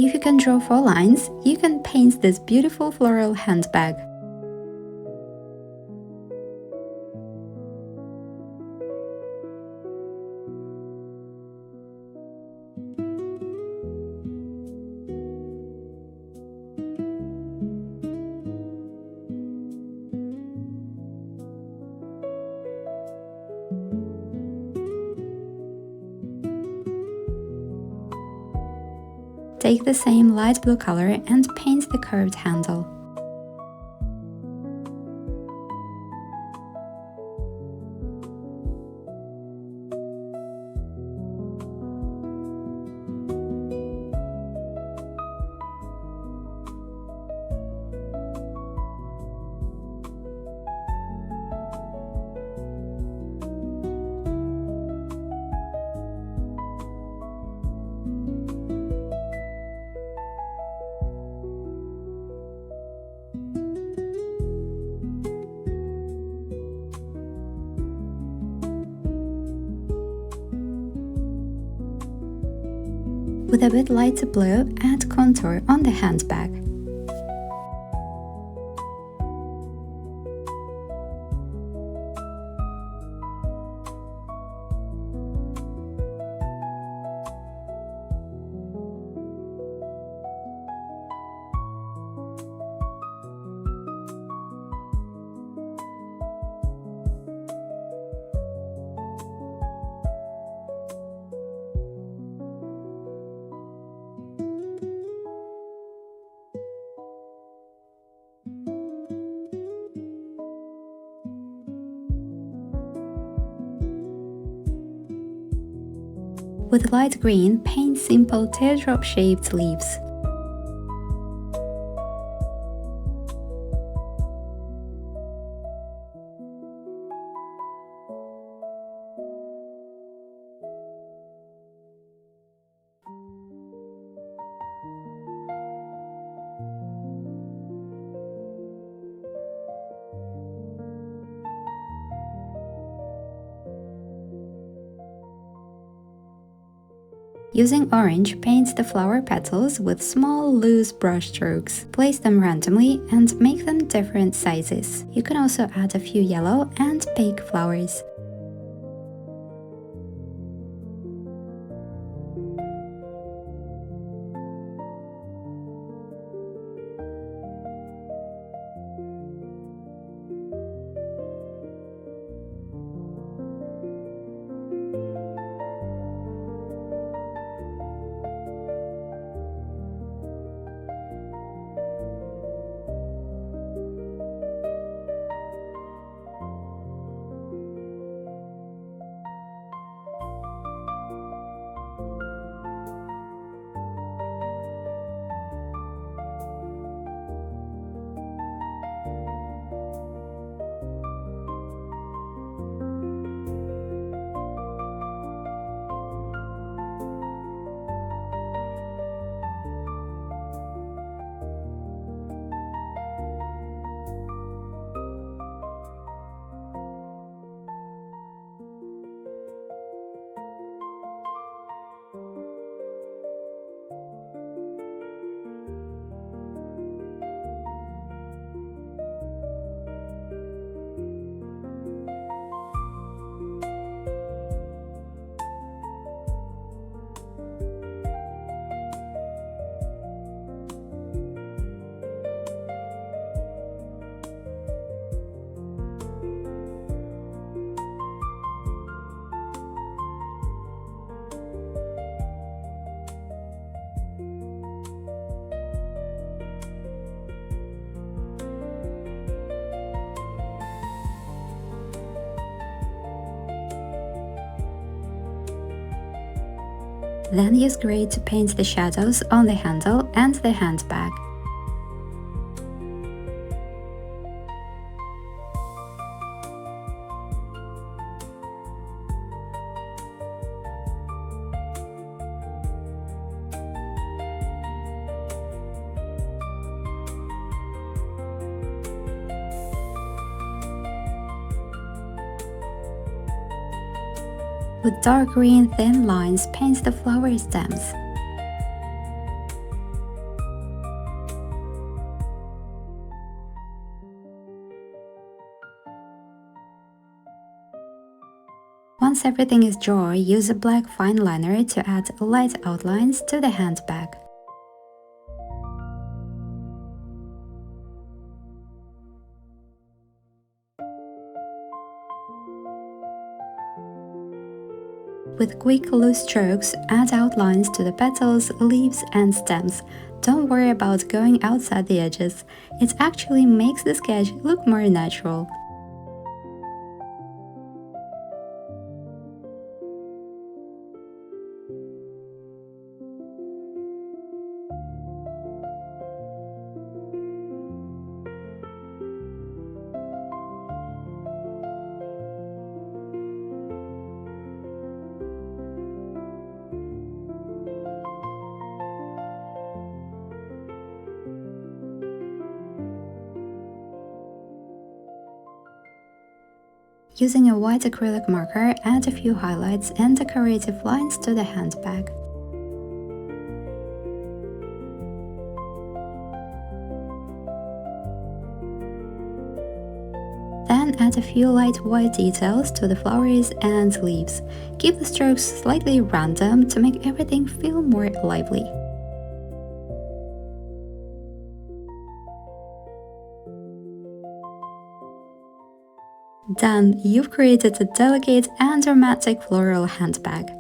If you can draw 4 lines, you can paint this beautiful floral handbag. Take the same light blue color and paint the curved handle. With a bit lighter blue, add contour on the handbag. With light green, paint simple teardrop-shaped leaves. Using orange, paint the flower petals with small, loose brush strokes. Place them randomly and make them different sizes. You can also add a few yellow and pink flowers. Then use gray to paint the shadows on the handle and the handbag. With dark green thin lines, paint the flower stems. Once everything is dry, use a black fine liner to add light outlines to the handbag. With quick, loose strokes, add outlines to the petals, leaves, and stems. Don't worry about going outside the edges. It actually makes the sketch look more natural. Using a white acrylic marker, add a few highlights and decorative lines to the handbag. Then add a few light white details to the flowers and leaves. Keep the strokes slightly random to make everything feel more lively. Done! You've created a delicate and dramatic floral handbag.